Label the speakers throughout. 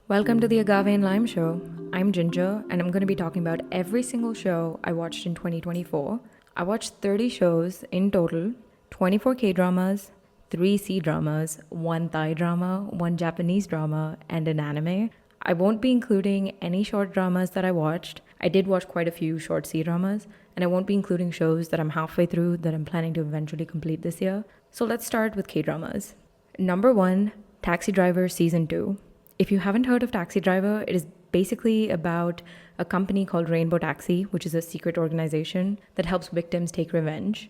Speaker 1: Welcome to the Agave and Lime Show. I'm Ginger, and I'm going to be talking about every single show I watched in 2024. I watched 30 shows in total, 24 K-dramas, 3 C-dramas, 1 Thai drama, 1 Japanese drama, and an anime. I won't be including any short dramas that I watched. I did watch quite a few short C-dramas, and I won't be including shows that I'm halfway through that I'm planning to eventually complete this year. So let's start with K-dramas. Number 1, Taxi Driver Season 2. If you haven't heard of Taxi Driver, it is basically about a company called Rainbow Taxi, which is a secret organization that helps victims take revenge.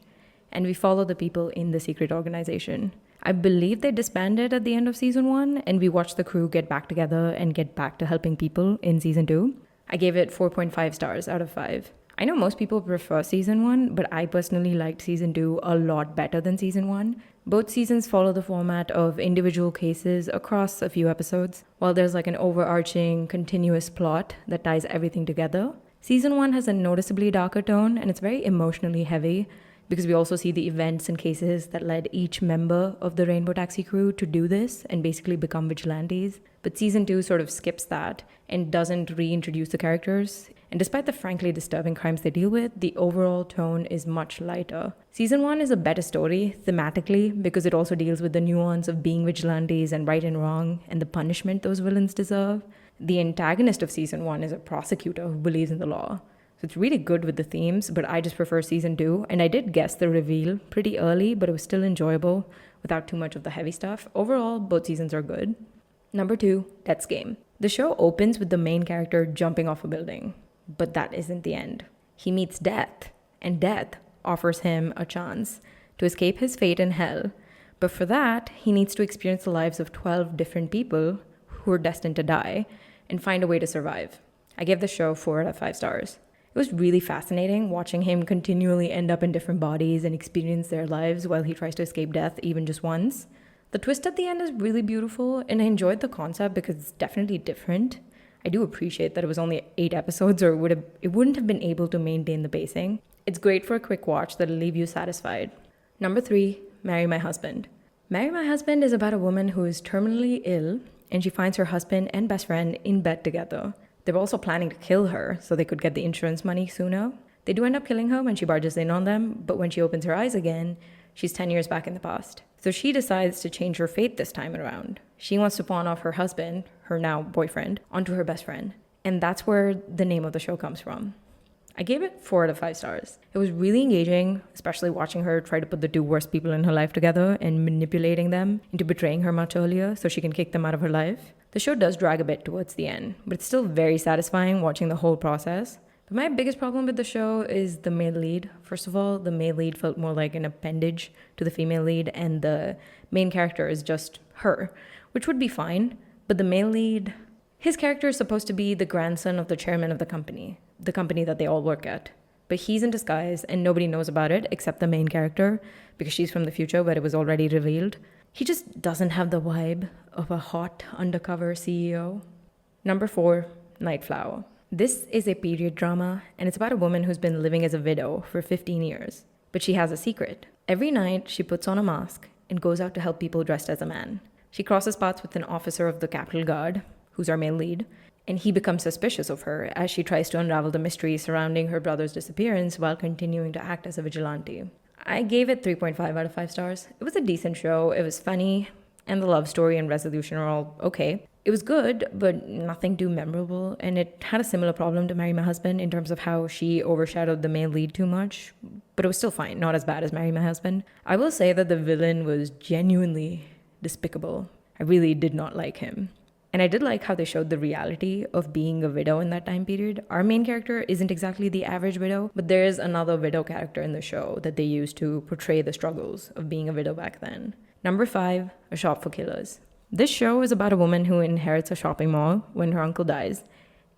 Speaker 1: And we follow the people in the secret organization. I believe they disbanded at the end of season 1, and we watched the crew get back together and get back to helping people in season 2. I gave it 4.5 stars out of 5. I know most people prefer season 1, but I personally liked season 2 a lot better than season 1. Both seasons follow the format of individual cases across a few episodes, while there's like an overarching, continuous plot that ties everything together. Season 1 has a noticeably darker tone, and it's very emotionally heavy, because we also see the events and cases that led each member of the Rainbow Taxi crew to do this and basically become vigilantes. But season 2 sort of skips that and doesn't reintroduce the characters. And despite the frankly disturbing crimes they deal with, the overall tone is much lighter. Season 1 is a better story thematically because it also deals with the nuance of being vigilantes and right and wrong and the punishment those villains deserve. The antagonist of season 1 is a prosecutor who believes in the law. So it's really good with the themes, but I just prefer season 2. And I did guess the reveal pretty early, but it was still enjoyable without too much of the heavy stuff. Overall, both seasons are good. Number 2, Death's Game. The show opens with the main character jumping off a building, but that isn't the end. He meets death, and death offers him a chance to escape his fate in hell. But for that, he needs to experience the lives of 12 different people who are destined to die and find a way to survive. I gave the show 4 out of 5 stars. It was really fascinating watching him continually end up in different bodies and experience their lives while he tries to escape death even just once. The twist at the end is really beautiful, and I enjoyed the concept because it's definitely different. I do appreciate that it was only 8 episodes, or it wouldn't have been able to maintain the pacing. It's great for a quick watch that'll leave you satisfied. Number 3, Marry My Husband. Marry My Husband is about a woman who is terminally ill, and she finds her husband and best friend in bed together. They were also planning to kill her so they could get the insurance money sooner. They do end up killing her when she barges in on them, but when she opens her eyes again, she's 10 years back in the past. So she decides to change her fate this time around. She wants to pawn off her husband, her now boyfriend, onto her best friend. And that's where the name of the show comes from. I gave it 4 out of 5 stars. It was really engaging, especially watching her try to put the 2 worst people in her life together and manipulating them into betraying her much earlier so she can kick them out of her life. The show does drag a bit towards the end, but it's still very satisfying watching the whole process. But my biggest problem with the show is the male lead. First of all, the male lead felt more like an appendage to the female lead, and the main character is just her, which would be fine. But the male lead, his character is supposed to be the grandson of the chairman of the company that they all work at. But he's in disguise, and nobody knows about it except the main character, because she's from the future where it was already revealed. He just doesn't have the vibe of a hot undercover CEO. Number 4, Night Flower. This is a period drama, and it's about a woman who's been living as a widow for 15 years. But she has a secret. Every night, she puts on a mask and goes out to help people dressed as a man. She crosses paths with an officer of the Capitol Guard, who's our male lead, and he becomes suspicious of her as she tries to unravel the mystery surrounding her brother's disappearance while continuing to act as a vigilante. I gave it 3.5 out of 5 stars. It was a decent show, it was funny, and the love story and resolution are all okay. It was good, but nothing too memorable, and it had a similar problem to Marry My Husband in terms of how she overshadowed the male lead too much, but it was still fine, not as bad as Marry My Husband. I will say that the villain was genuinely despicable. I really did not like him. And I did like how they showed the reality of being a widow in that time period. Our main character isn't exactly the average widow, but there is another widow character in the show that they used to portray the struggles of being a widow back then. Number 5, A Shop for Killers. This show is about a woman who inherits a shopping mall when her uncle dies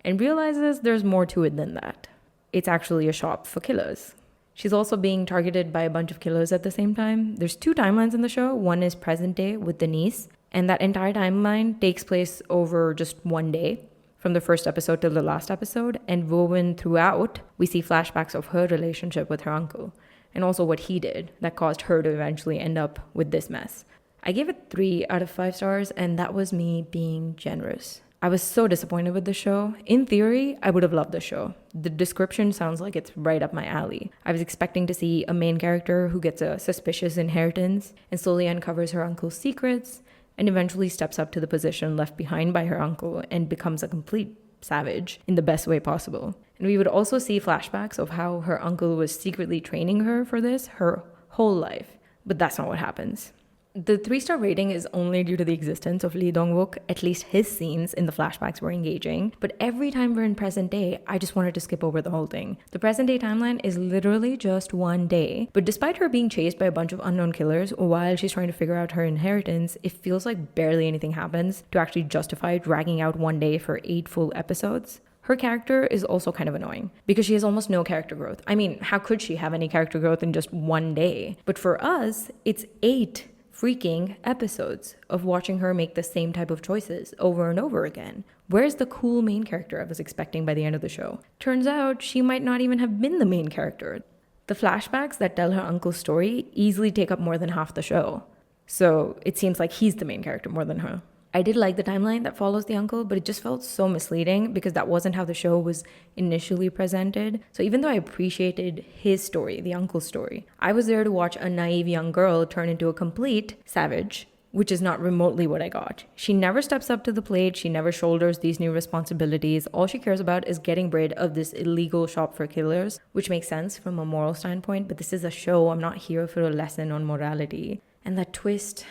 Speaker 1: and realizes there's more to it than that. It's actually a shop for killers. She's also being targeted by a bunch of killers at the same time. There's 2 timelines in the show. One is present day with Denise, and that entire timeline takes place over just one day, from the first episode till the last episode, and woven throughout, we see flashbacks of her relationship with her uncle, and also what he did that caused her to eventually end up with this mess. I gave it 3 out of 5 stars, and that was me being generous. I was so disappointed with the show. In theory, I would have loved the show. The description sounds like it's right up my alley. I was expecting to see a main character who gets a suspicious inheritance and slowly uncovers her uncle's secrets and eventually steps up to the position left behind by her uncle and becomes a complete savage in the best way possible. And we would also see flashbacks of how her uncle was secretly training her for this her whole life. But that's not what happens. The 3-star rating is only due to the existence of Lee Dong-wook. At least his scenes in the flashbacks were engaging. But every time we're in present day, I just wanted to skip over the whole thing. The present day timeline is literally just one day. But despite her being chased by a bunch of unknown killers while she's trying to figure out her inheritance, it feels like barely anything happens to actually justify dragging out one day for 8 full episodes. Her character is also kind of annoying because she has almost no character growth. I mean, how could she have any character growth in just one day? But for us, it's 8 freaking episodes of watching her make the same type of choices over and over again. Where's the cool main character I was expecting by the end of the show? Turns out she might not even have been the main character. The flashbacks that tell her uncle's story easily take up more than half the show. So it seems like he's the main character more than her. I did like the timeline that follows the uncle, but it just felt so misleading because that wasn't how the show was initially presented. So even though I appreciated his story, the uncle's story, I was there to watch a naive young girl turn into a complete savage, which is not remotely what I got. She never steps up to the plate. She never shoulders these new responsibilities. All she cares about is getting rid of this illegal shop for killers, which makes sense from a moral standpoint, but this is a show. I'm not here for a lesson on morality. And that twist,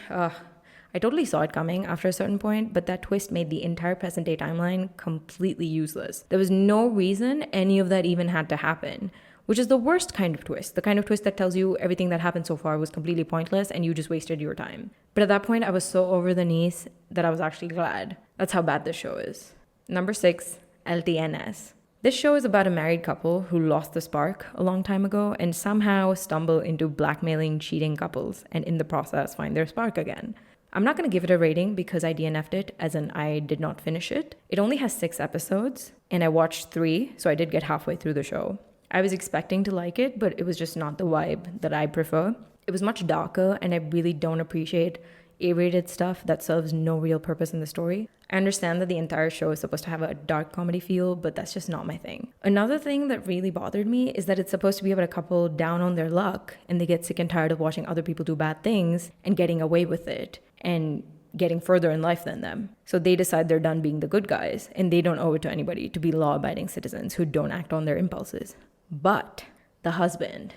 Speaker 1: I totally saw it coming after a certain point, but that twist made the entire present day timeline completely useless. There was no reason any of that even had to happen, which is the worst kind of twist. The kind of twist that tells you everything that happened so far was completely pointless and you just wasted your time. But at that point, I was so over the knees that I was actually glad. That's how bad this show is. Number 6, LTNS. This show is about a married couple who lost the spark a long time ago and somehow stumble into blackmailing cheating couples and in the process find their spark again. I'm not going to give it a rating because I DNF'd it, as in I did not finish it. It only has 6 episodes, and I watched 3, so I did get halfway through the show. I was expecting to like it, but it was just not the vibe that I prefer. It was much darker, and I really don't appreciate A-rated stuff that serves no real purpose in the story. I understand that the entire show is supposed to have a dark comedy feel, but that's just not my thing. Another thing that really bothered me is that it's supposed to be about a couple down on their luck, and they get sick and tired of watching other people do bad things and getting away with it and getting further in life than them. So they decide they're done being the good guys, and they don't owe it to anybody to be law-abiding citizens who don't act on their impulses. But the husband,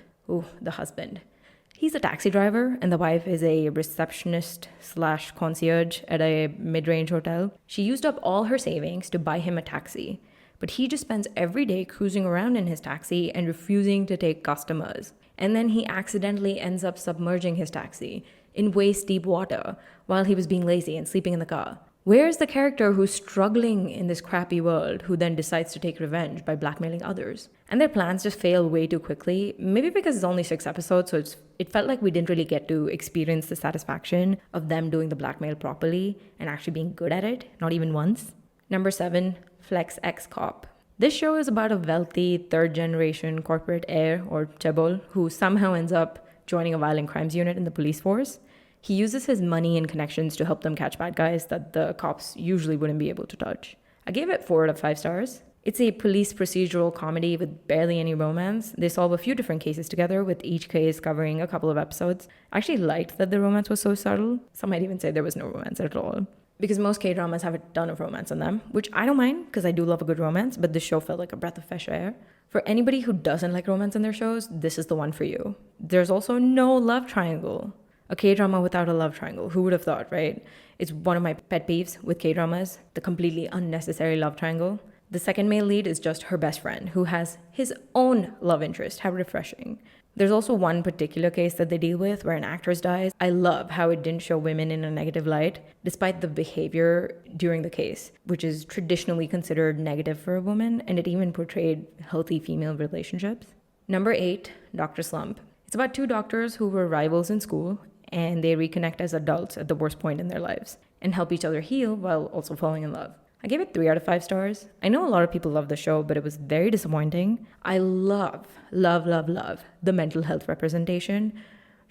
Speaker 1: he's a taxi driver, and the wife is a receptionist/concierge at a mid-range hotel. She used up all her savings to buy him a taxi, but he just spends every day cruising around in his taxi and refusing to take customers. And then he accidentally ends up submerging his taxi in waist-deep water while he was being lazy and sleeping in the car. Where's the character who's struggling in this crappy world who then decides to take revenge by blackmailing others? And their plans just fail way too quickly, maybe because it's only 6 episodes, so it felt like we didn't really get to experience the satisfaction of them doing the blackmail properly and actually being good at it, not even once. Number 7, Flex X Cop. This show is about a wealthy third-generation corporate heir, or chaebol, who somehow ends up joining a violent crimes unit in the police force. He uses his money and connections to help them catch bad guys that the cops usually wouldn't be able to touch. I gave it 4 out of 5 stars. It's a police procedural comedy with barely any romance. They solve a few different cases together, with each case covering a couple of episodes. I actually liked that the romance was so subtle. Some might even say there was no romance at all. Because most K-dramas have a ton of romance in them, which I don't mind because I do love a good romance, but this show felt like a breath of fresh air. For anybody who doesn't like romance in their shows, this is the one for you. There's also no love triangle. A K-drama without a love triangle. Who would have thought, right? It's one of my pet peeves with K-dramas, the completely unnecessary love triangle. The second male lead is just her best friend, who has his own love interest. How refreshing. There's also one particular case that they deal with where an actress dies. I love how it didn't show women in a negative light, despite the behavior during the case, which is traditionally considered negative for a woman, and it even portrayed healthy female relationships. Number 8, Dr. Slump. It's about 2 doctors who were rivals in school, and they reconnect as adults at the worst point in their lives and help each other heal while also falling in love. I gave it 3 out of 5 stars. I know a lot of people love the show, but it was very disappointing. I love the mental health representation.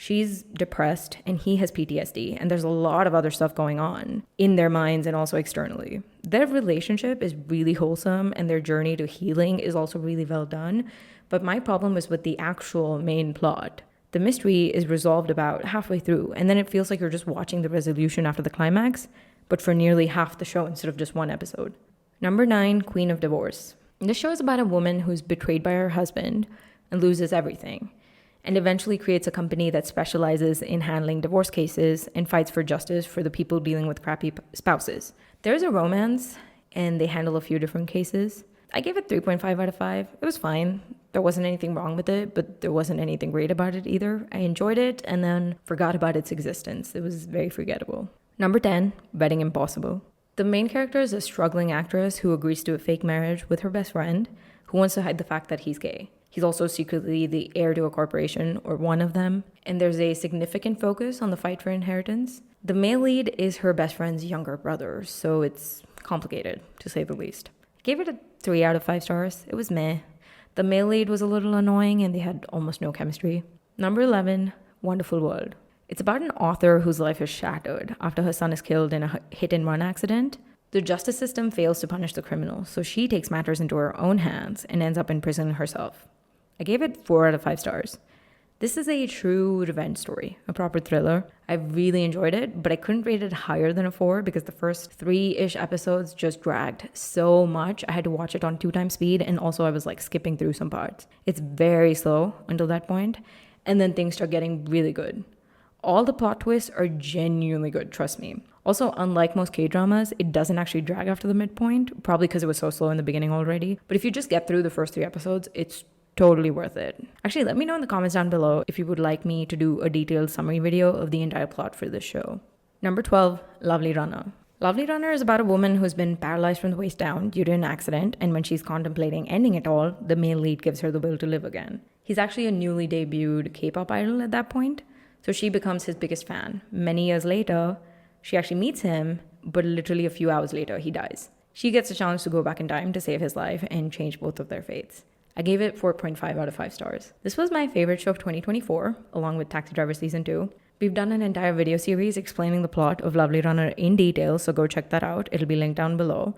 Speaker 1: She's depressed and he has PTSD, and there's a lot of other stuff going on in their minds and also externally. Their relationship is really wholesome and their journey to healing is also really well done. But my problem is with the actual main plot. The mystery is resolved about halfway through, and then it feels like you're just watching the resolution after the climax, but for nearly half the show instead of just one episode. Number 9, Queen of Divorce. This show is about a woman who's betrayed by her husband and loses everything, and eventually creates a company that specializes in handling divorce cases and fights for justice for the people dealing with crappy spouses. There's a romance, and they handle a few different cases. I gave it 3.5 out of 5. It was fine. There wasn't anything wrong with it, but there wasn't anything great about it either. I enjoyed it and then forgot about its existence. It was very forgettable. Number 10, Wedding Impossible. The main character is a struggling actress who agrees to a fake marriage with her best friend, who wants to hide the fact that he's gay. He's also secretly the heir to a corporation, or one of them, and there's a significant focus on the fight for inheritance. The male lead is her best friend's younger brother, so it's complicated, to say the least. I gave it a 3 out of 5 stars. It was meh. The male lead was a little annoying and they had almost no chemistry. Number 11, Wonderful World. It's about an author whose life is shattered after her son is killed in a hit-and-run accident. The justice system fails to punish the criminal, so she takes matters into her own hands and ends up in prison herself. I gave it 4 out of 5 stars. This is a true revenge story, a proper thriller. I really enjoyed it, but I couldn't rate it higher than a 4 because the first 3-ish episodes just dragged so much. I had to watch it on 2 times speed, and also I was like skipping through some parts. It's very slow until that point, and then things start getting really good. All the plot twists are genuinely good, trust me. Also, unlike most K-dramas, it doesn't actually drag after the midpoint, probably because it was so slow in the beginning already. But if you just get through the first 3 episodes, it's totally worth it. Actually, let me know in the comments down below if you would like me to do a detailed summary video of the entire plot for this show. Number 12, Lovely Runner. Lovely Runner is about a woman who's been paralyzed from the waist down due to an accident, and when she's contemplating ending it all, the male lead gives her the will to live again. He's actually a newly debuted K-pop idol at that point, so she becomes his biggest fan. Many years later, she actually meets him, but literally a few hours later, he dies. She gets a chance to go back in time to save his life and change both of their fates. I gave it 4.5 out of 5 stars. This was my favorite show of 2024, along with Taxi Driver Season 2. We've done an entire video series explaining the plot of Lovely Runner in detail, so go check that out. It'll be linked down below.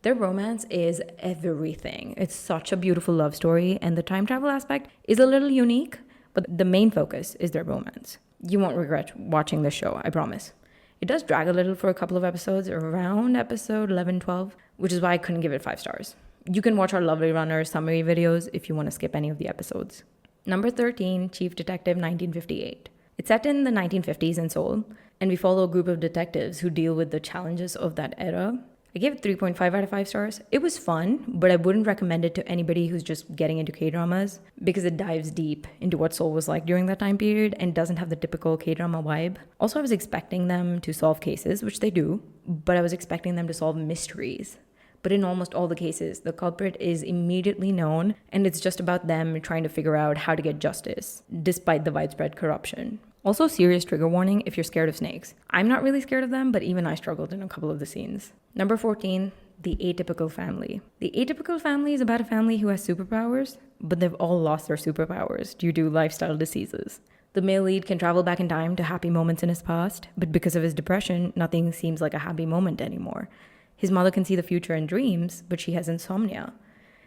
Speaker 1: Their romance is everything. It's such a beautiful love story, and the time travel aspect is a little unique, but the main focus is their romance. You won't regret watching this show, I promise. It does drag a little for a couple of episodes, around episode 11-12, which is why I couldn't give it 5 stars. You can watch our Lovely Runner summary videos if you want to skip any of the episodes. Number 13, Chief Detective 1958. It's set in the 1950s in Seoul, and we follow a group of detectives who deal with the challenges of that era. I gave it 3.5 out of 5 stars. It was fun, but I wouldn't recommend it to anybody who's just getting into K-dramas because it dives deep into what Seoul was like during that time period and doesn't have the typical K-drama vibe. Also, I was expecting them to solve cases, which they do, but I was expecting them to solve mysteries. But in almost all the cases, the culprit is immediately known, and it's just about them trying to figure out how to get justice, despite the widespread corruption. Also, serious trigger warning if you're scared of snakes. I'm not really scared of them, but even I struggled in a couple of the scenes. Number 14, The Atypical Family. The Atypical Family is about a family who has superpowers, but they've all lost their superpowers due to lifestyle diseases. The male lead can travel back in time to happy moments in his past, but because of his depression, nothing seems like a happy moment anymore. His mother can see the future in dreams, but she has insomnia.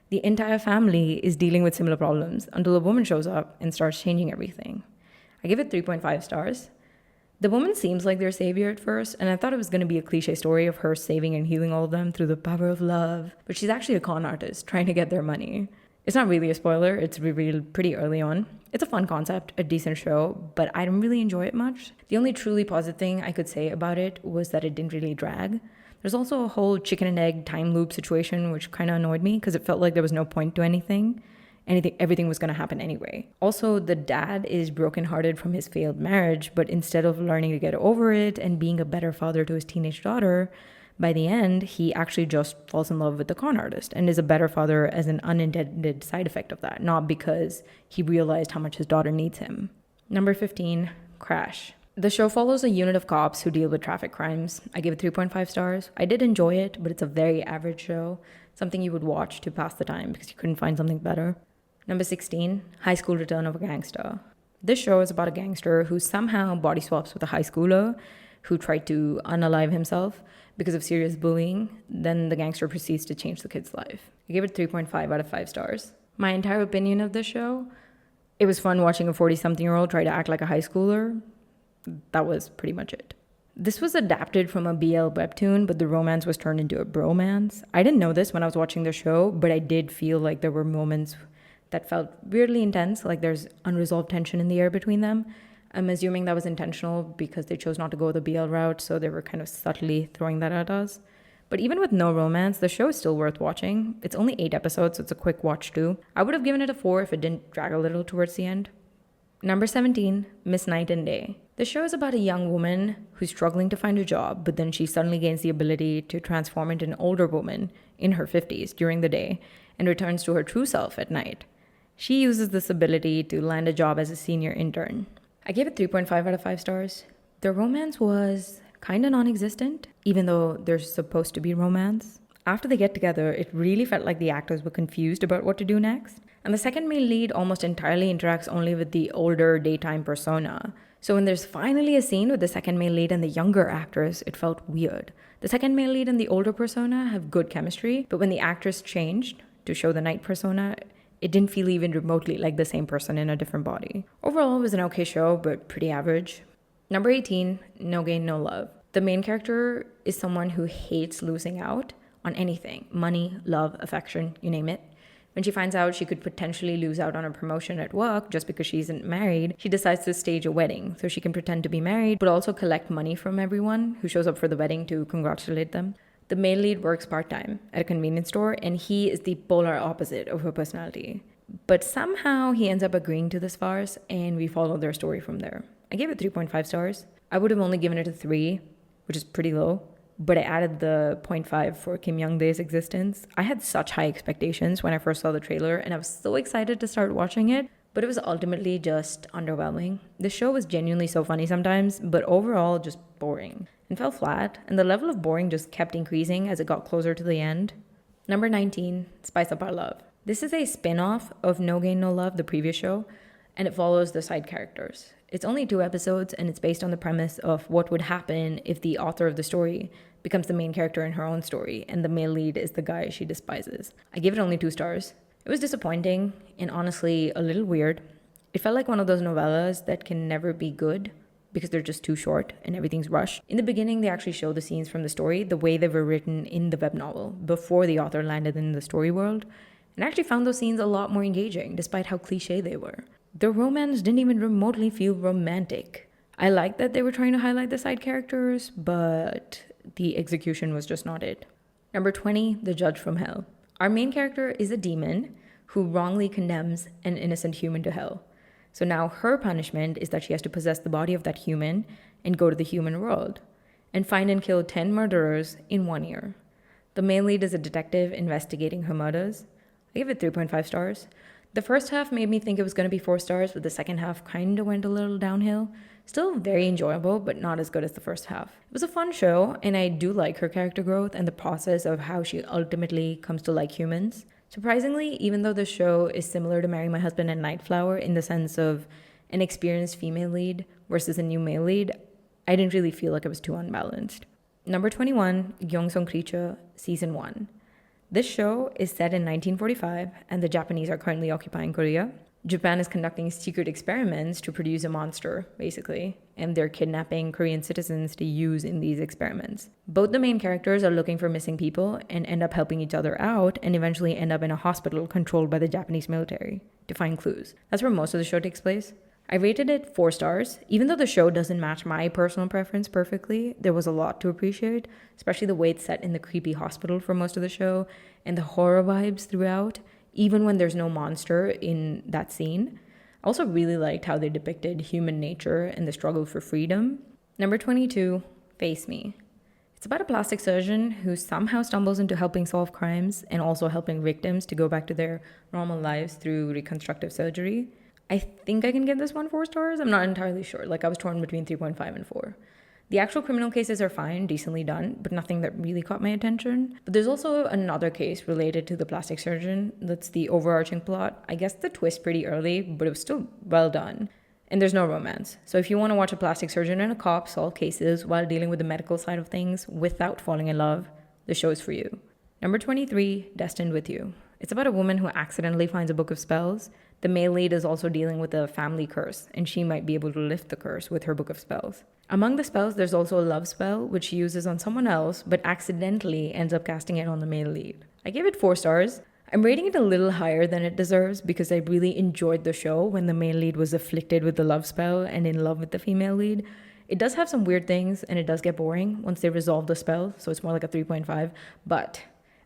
Speaker 1: The entire family is dealing with similar problems until a woman shows up and starts changing everything. I give it 3.5 stars. The woman seems like their savior at first, and I thought it was going to be a cliche story of her saving and healing all of them through the power of love, but she's actually a con artist trying to get their money. It's not really a spoiler, it's revealed pretty early on. It's a fun concept, a decent show, but I didn't really enjoy it much. The only truly positive thing I could say about it was that it didn't really drag. There's also a whole chicken and egg time loop situation, which kind of annoyed me because it felt like there was no point to anything. Everything was going to happen anyway. Also, the dad is brokenhearted from his failed marriage, but instead of learning to get over it and being a better father to his teenage daughter, by the end, he actually just falls in love with the con artist and is a better father as an unintended side effect of that, not because he realized how much his daughter needs him. Number 15, Crash. The show follows a unit of cops who deal with traffic crimes. I give it 3.5 stars. I did enjoy it, but it's a very average show. Something you would watch to pass the time because you couldn't find something better. Number 16, High School Return of a Gangster. This show is about a gangster who somehow body swaps with a high schooler who tried to unalive himself because of serious bullying. Then the gangster proceeds to change the kid's life. I gave it 3.5 out of 5 stars. My entire opinion of this show, it was fun watching a 40-something-year-old try to act like a high schooler. That was pretty much it. This was adapted from a BL webtoon, but the romance was turned into a bromance. I didn't know this when I was watching the show, but I did feel like there were moments that felt weirdly intense, like there's unresolved tension in the air between them. I'm assuming that was intentional because they chose not to go the BL route, so they were kind of subtly throwing that at us. But even with no romance, the show is still worth watching. It's only 8 episodes, so it's a quick watch too. I would have given it a 4 if it didn't drag a little towards the end. Number 17, Miss Night and Day. The show is about a young woman who's struggling to find a job, but then she suddenly gains the ability to transform into an older woman in her 50s during the day and returns to her true self at night. She uses this ability to land a job as a senior intern. I gave it 3.5 out of 5 stars. The romance was kind of non-existent, even though there's supposed to be romance. After they get together, it really felt like the actors were confused about what to do next. And the second male lead almost entirely interacts only with the older daytime persona. So when there's finally a scene with the second male lead and the younger actress, it felt weird. The second male lead and the older persona have good chemistry, but when the actress changed to show the night persona, it didn't feel even remotely like the same person in a different body. Overall, it was an okay show, but pretty average. Number 18, No Gain, No Love. The main character is someone who hates losing out on anything. Money, love, affection, you name it. When she finds out she could potentially lose out on a promotion at work just because she isn't married, she decides to stage a wedding so she can pretend to be married, but also collect money from everyone who shows up for the wedding to congratulate them. The male lead works part-time at a convenience store, and he is the polar opposite of her personality. But somehow he ends up agreeing to this farce, and we follow their story from there. I gave it 3.5 stars. I would have only given it a 3, which is pretty low, but I added the 0.5 for Kim Young-dae's existence. I had such high expectations when I first saw the trailer, and I was so excited to start watching it, but it was ultimately just underwhelming. The show was genuinely so funny sometimes, but overall just boring. And fell flat, and the level of boring just kept increasing as it got closer to the end. Number 19, Spice Up Our Love. This is a spin-off of No Gain, No Love, the previous show, and it follows the side characters. It's only 2 episodes, and it's based on the premise of what would happen if the author of the story becomes the main character in her own story, and the male lead is the guy she despises. I gave it only 2 stars. It was disappointing, and honestly, a little weird. It felt like one of those novellas that can never be good, because they're just too short and everything's rushed. In the beginning, they actually show the scenes from the story the way they were written in the web novel, before the author landed in the story world, and I actually found those scenes a lot more engaging, despite how cliche they were. The romance didn't even remotely feel romantic. I liked that they were trying to highlight the side characters, but the execution was just not it. Number 20, The Judge from Hell. Our main character is a demon who wrongly condemns an innocent human to hell. So now her punishment is that she has to possess the body of that human and go to the human world and find and kill 10 murderers in 1 year. The main lead is a detective investigating her murders. I give it 3.5 stars. The first half made me think it was going to be 4 stars, but the second half kind of went a little downhill. Still very enjoyable, but not as good as the first half. It was a fun show, and I do like her character growth and the process of how she ultimately comes to like humans. Surprisingly, even though the show is similar to Marry My Husband and Nightflower in the sense of an experienced female lead versus a new male lead, I didn't really feel like it was too unbalanced. Number 21, Gyeongseong Season 1. This show is set in 1945, and the Japanese are currently occupying Korea. Japan is conducting secret experiments to produce a monster, basically, and they're kidnapping Korean citizens to use in these experiments. Both the main characters are looking for missing people and end up helping each other out and eventually end up in a hospital controlled by the Japanese military to find clues. That's where most of the show takes place. I rated it 4 stars. Even though the show doesn't match my personal preference perfectly, there was a lot to appreciate, especially the way it's set in the creepy hospital for most of the show and the horror vibes throughout, even when there's no monster in that scene. I also really liked how they depicted human nature and the struggle for freedom. Number 22, Face Me. It's about a plastic surgeon who somehow stumbles into helping solve crimes and also helping victims to go back to their normal lives through reconstructive surgery. I think I can give this one 4 stars. I'm not entirely sure. I was torn between 3.5 and 4. The actual criminal cases are fine, decently done, but nothing that really caught my attention. But there's also another case related to the plastic surgeon. That's the overarching plot. I guess the twist pretty early, but it was still well done. And there's no romance. So if you want to watch a plastic surgeon and a cop solve cases while dealing with the medical side of things without falling in love, the show is for you. Number 23, Destined with You. It's about a woman who accidentally finds a book of spells. The male lead is also dealing with a family curse, and she might be able to lift the curse with her book of spells. Among the spells, there's also a love spell, which she uses on someone else, but accidentally ends up casting it on the male lead. I gave it 4 stars. I'm rating it a little higher than it deserves because I really enjoyed the show when the male lead was afflicted with the love spell and in love with the female lead. It does have some weird things, and it does get boring once they resolve the spell, so it's more like a 3.5, but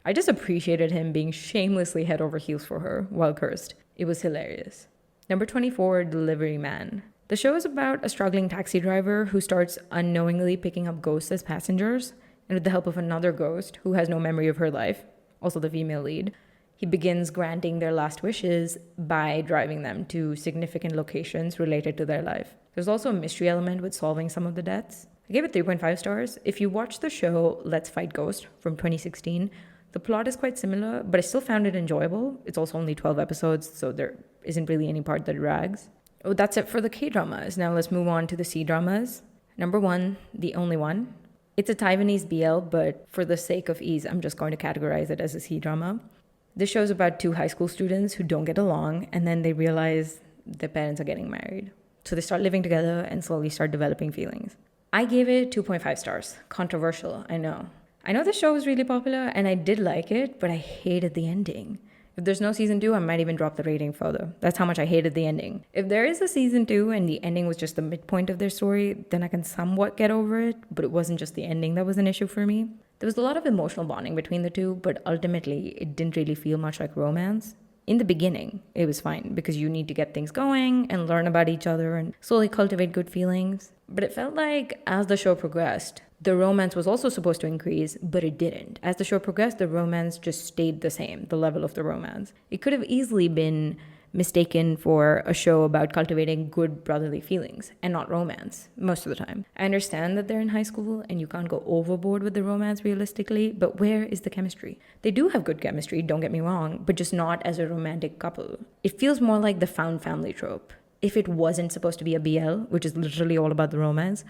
Speaker 1: I just appreciated him being shamelessly head over heels for her while cursed. It was hilarious. Number 24, Delivery Man. The show is about a struggling taxi driver who starts unknowingly picking up ghosts as passengers, and with the help of another ghost who has no memory of her life, also the female lead, he begins granting their last wishes by driving them to significant locations related to their life. There's also a mystery element with solving some of the deaths. I gave it 3.5 stars. If you watch the show Let's Fight Ghost from 2016, the plot is quite similar, but I still found it enjoyable. It's also only 12 episodes, so there isn't really any part that drags. Oh, that's it for the K-dramas. Now let's move on to the C-dramas. Number 1, The Only One. It's a Taiwanese BL, but for the sake of ease, I'm just going to categorize it as a C-drama. This show's about 2 high school students who don't get along, and then they realize their parents are getting married. So they start living together and slowly start developing feelings. I gave it 2.5 stars. Controversial, I know. I know the show was really popular, and I did like it, but I hated the ending. If there's no season 2, I might even drop the rating further. That's how much I hated the ending. If there is a season 2 and the ending was just the midpoint of their story, then I can somewhat get over it, but it wasn't just the ending that was an issue for me. There was a lot of emotional bonding between the two, but ultimately it didn't really feel much like romance. In the beginning, it was fine because you need to get things going and learn about each other and slowly cultivate good feelings. But it felt like as the show progressed, the romance was also supposed to increase, but it didn't. As the show progressed, the romance just stayed the same, the level of the romance. It could have easily been mistaken for a show about cultivating good brotherly feelings and not romance most of the time. I understand that they're in high school and you can't go overboard with the romance realistically, but where is the chemistry? They do have good chemistry, don't get me wrong, but just not as a romantic couple. It feels more like the found family trope. If it wasn't supposed to be a BL, which is literally all about the romance,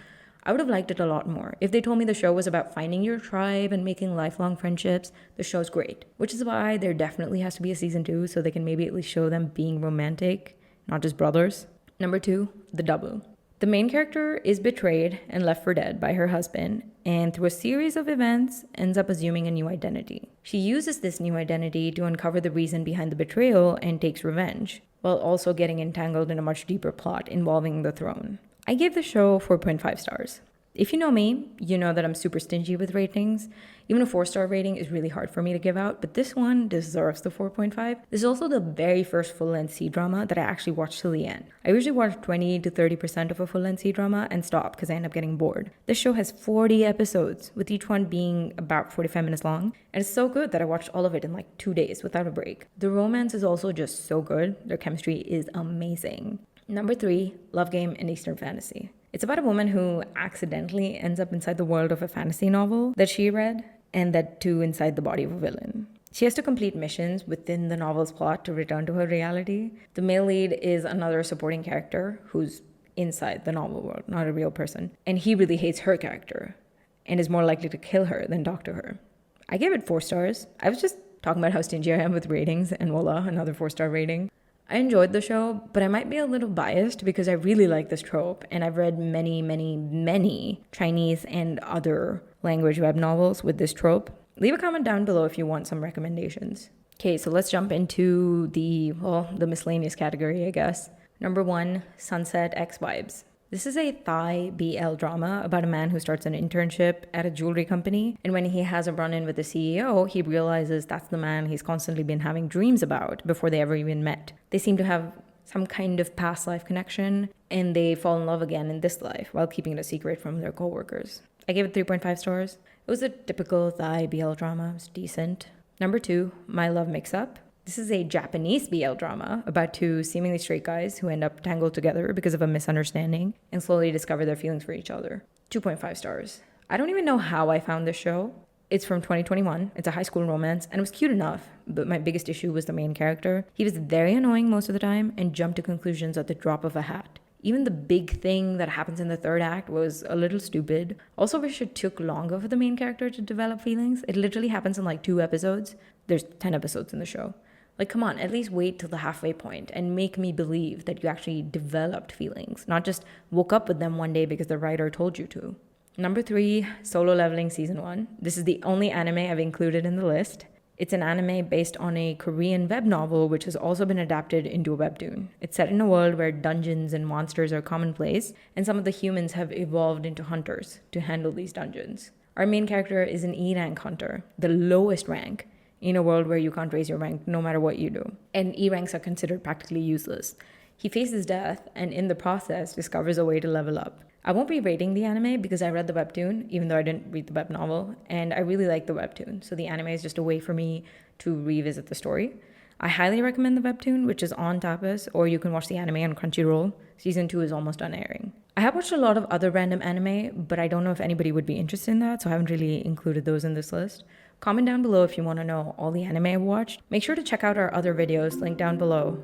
Speaker 1: I would have liked it a lot more. If they told me the show was about finding your tribe and making lifelong friendships, the show's great. Which is why there definitely has to be a season 2 so they can maybe at least show them being romantic, not just brothers. Number 2, The Double. The main character is betrayed and left for dead by her husband, and through a series of events ends up assuming a new identity. She uses this new identity to uncover the reason behind the betrayal and takes revenge, while also getting entangled in a much deeper plot involving the throne. I gave the show 4.5 stars. If you know me, you know that I'm super stingy with ratings. Even a 4-star rating is really hard for me to give out, but this one deserves the 4.5. This is also the very first full-length C-drama that I actually watched till the end. I usually watch 20 to 30% of a full-length C-drama and stop because I end up getting bored. This show has 40 episodes, with each one being about 45 minutes long, and it's so good that I watched all of it in like 2 days without a break. The romance is also just so good. Their chemistry is amazing. Number 3, Love Game and Eastern Fantasy. It's about a woman who accidentally ends up inside the world of a fantasy novel that she read, and that too inside the body of a villain. She has to complete missions within the novel's plot to return to her reality. The male lead is another supporting character who's inside the novel world, not a real person. And he really hates her character and is more likely to kill her than talk to her. I gave it 4 stars. I was just talking about how stingy I am with ratings, and voila, another 4-star rating. I enjoyed the show, but I might be a little biased because I really like this trope, and I've read many Chinese and other language web novels with this trope. Leave a comment down below if you want some recommendations. Okay, so let's jump into the miscellaneous category, I guess. Number 1, Sunset X Vibes. This is a Thai BL drama about a man who starts an internship at a jewelry company, and when he has a run-in with the CEO, he realizes that's the man he's constantly been having dreams about before they ever even met. They seem to have some kind of past life connection, and they fall in love again in this life while keeping it a secret from their coworkers. I gave it 3.5 stars. It was a typical Thai BL drama. It was decent. Number 2, My Love Mix-Up. This is a Japanese BL drama about 2 seemingly straight guys who end up tangled together because of a misunderstanding and slowly discover their feelings for each other. 2.5 stars. I don't even know how I found this show. It's from 2021. It's a high school romance, and it was cute enough, but my biggest issue was the main character. He was very annoying most of the time and jumped to conclusions at the drop of a hat. Even the big thing that happens in the third act was a little stupid. Also, wish it took longer for the main character to develop feelings. It literally happens in like 2 episodes. There's 10 episodes in the show. Like, come on, at least wait till the halfway point and make me believe that you actually developed feelings, not just woke up with them one day because the writer told you to. Number 3, Solo Leveling Season 1. This is the only anime I've included in the list. It's an anime based on a Korean web novel which has also been adapted into a webtoon. It's set in a world where dungeons and monsters are commonplace, and some of the humans have evolved into hunters to handle these dungeons. Our main character is an E rank hunter, the lowest rank, in a world where you can't raise your rank no matter what you do. And E ranks are considered practically useless. He faces death and in the process discovers a way to level up. I won't be rating the anime because I read the webtoon, even though I didn't read the web novel, and I really like the webtoon, so the anime is just a way for me to revisit the story. I highly recommend the webtoon, which is on Tapas, or you can watch the anime on Crunchyroll. Season 2 is almost done airing. I have watched a lot of other random anime, but I don't know if anybody would be interested in that, so I haven't really included those in this list. Comment down below if you want to know all the anime I've watched. Make sure to check out our other videos linked down below.